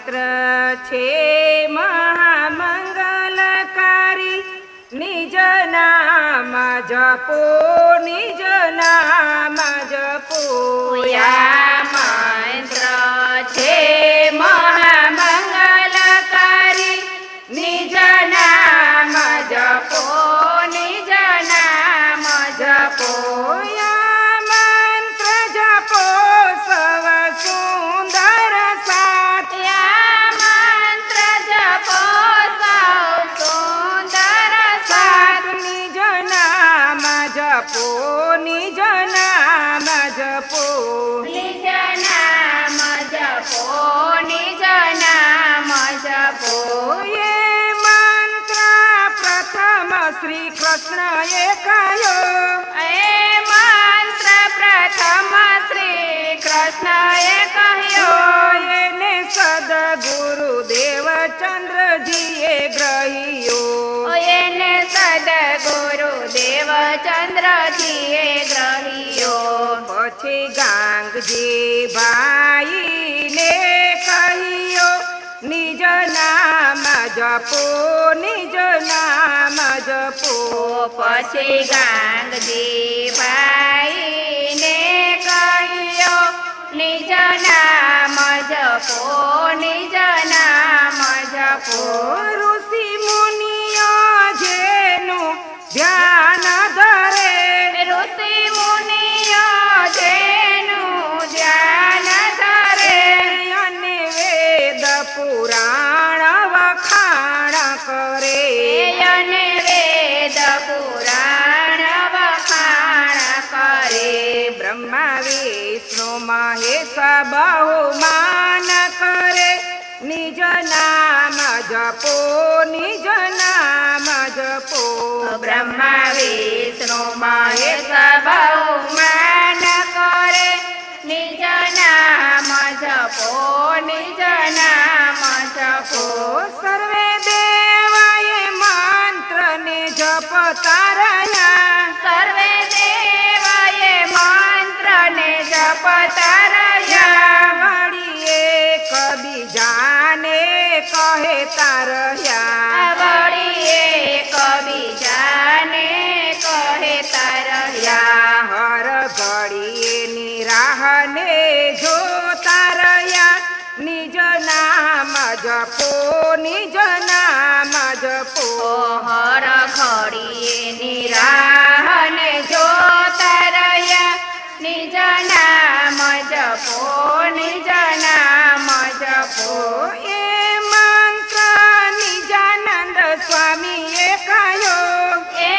મંત્ર છે મહામંગલકારી, નિજ નામ જપો, નિજ નામ જપો. આ મંત્ર છે મહામંગલકારી, નિજ નામ જપો, નિજ નામ જપો. આ મંત્ર જપો સવ સુંદર સાથ, આ મંત્ર જપો સૌ સુંદર સાથ, નિજ નામ જપો, નિજ નામ જપો. નિજ નામ જપો, નિજ નામ જપો. એ મંત્ર પ્રથમ શ્રી કૃષ્ણએ કહ્યો, એ મંત્ર પ્રથમ શ્રી કૃષ્ણએ કહ્યો, એને સદગુરુ દેવચંદ્રજીએ ગ્રહ્યો. એને સદગુરુ દેવચંદ્રજીએ ગ્રહ્યો. પછી ગાંગજી ભાઈને કહ્યો, નિજ નામ જપો, નિજ નામ જપો. પછી ગાંગજી ભાઈને કહ્યો, નિજ નામ જપો, નિજ નામ જપો. ઋષિ મુનિઓ જેનું ધ્યાન ધરે, ઋષિ મુનિઓ જેનું ધ્યાન ધરે, અને વેદ પુરાણ વખાણ કરે. અને વેદ પુરાણ વખાણ કરે. બ્રહ્મા વિષ્ણુ મહેશ બહુમાન કરે, નિજ નામ જપો, નિજ નામ જપો. બ્રહ્મા વિષ્ણુ મહેશ બહુમાન કરે, નિજ નામ જપો, નિજ નામ જપો. સર્વે દેવાએ મંત્રને જપતા રહ્યા, સર્વે દેવાએ મંત્રને જપતા રહ્યા, વળી એક બીજાને કહેતા રહ્યા. વળી એકબીજાને કહેતા રહ્યા. હર ઘડીએ નિરાહને જોતા રહ્યા, નિજ નામ જપો, નિજ નામ જપો. હર ઘડીએ નિરાહને જોતા રહ્યા, નિજ નામ જપો, નિજ નામ જપો. એ મંત્ર નિજાનંદ સ્વામીએ કહ્યો, એ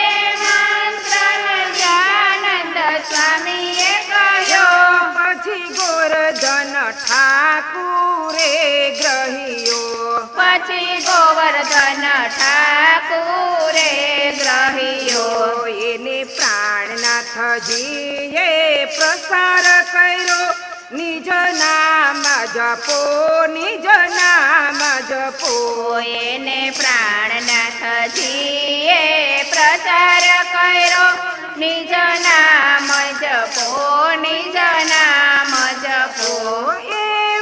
મંત્ર નિજાનંદ સ્વામીએ કહ્યો, પછી ગોરધન ઠાકુરે ગ્રહ્યો. પછી ગોવર્ધન ઠાકુરે ગ્રહ્યો. એને પ્રાણનાથજીએ પ્રસાર કર્યો, નિજ નામ જપો, નિજ નામ જપો. એને પ્રાણનાથજીએ પ્રચાર કર્યો, નિજ નામ જપો, નિજ નામ જપો. એ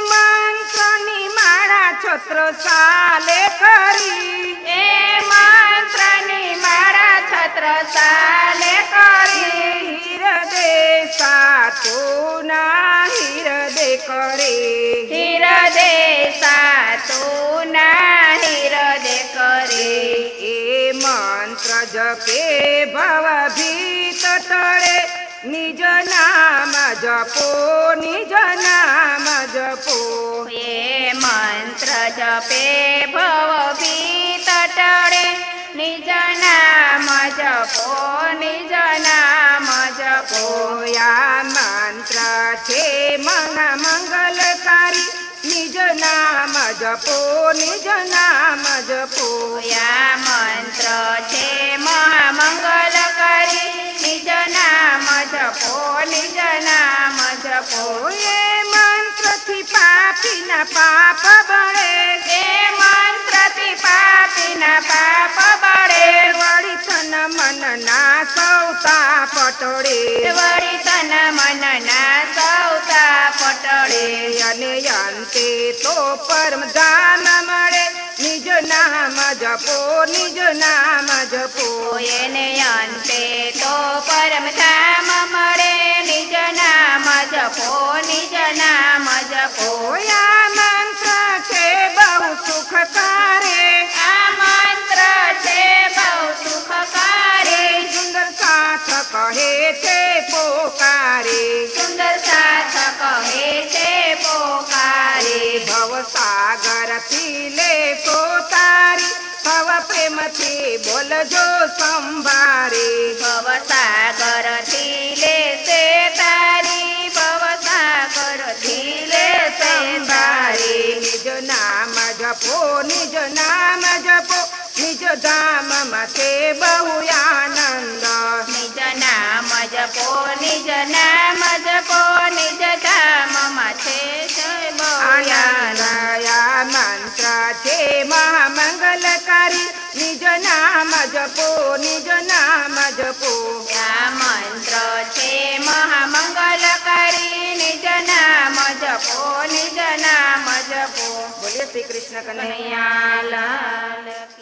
મંત્રની માળા છત્રસાલે કરી, એ મંત્રની માળા છત્રસાલે કરી, હિરદે સાતુના હિરદે કરે. હિરદે સાતુના હિરદે કરે. એ મંત્ર જપે ભવભીત ટળે, નિજ નામ જપો, નિજ નામ જપો. એ મંત્ર જપે ભવભીત ટળે, નિજ નામ જપો, નિજ નામ જપો. આ મંત્ર છે મહામંગલકારી, નિજ નામ જપો, નિજ નામ જપો. આ મંત્ર છે મહામંગલકારી, નિજ નામ જપો, નિજ નામ જપો. એ મંત્રથી પાપીના પાપ બળે, એ મંત્રથી પાપીના પાપ બળે, વળી તન મનના સૌતા પટોળે. વળી તન મનના સૌતા પટળે. અને અંતે તો પરમ ધામ મળે નિજ નામ જપો નિજ નામ જપો એને અંતે તો પરમ ધામ મળે નિજ નામ જપો નિજ નામ જપો આ મંત્ર છે બહુ સુખકારે આ મંત્ર છે બહુ સુખકારી સુંદર સાથ કહે છે પોકારે સુંદર સાથ કહે છે પોકારી ભવસાગર થી લેશો તારી ભવ પ્રેમથી બોલજો સંભારે ભવસાગરથી લેશે તારી ભવસાગરથી લેશે તારી નિજ નામ જપો નિજ નામ જપો નિજ ધામમાં છે બહુ આનંદ નિજ નામ જપો નિજ નામ જપો નિજ ધામમાં છે જય બહુ આનંદ આનંદયા મંત્ર છે મહામંગલકારી નિજ નામ જપો નિજ નામ જપો આ મંત્ર છે મહામંગલકારી નિજ નામ જપો નિજ નામ જપો બોલીએ શ્રી કૃષ્ણ કનૈયા કનૈયા લાલ કી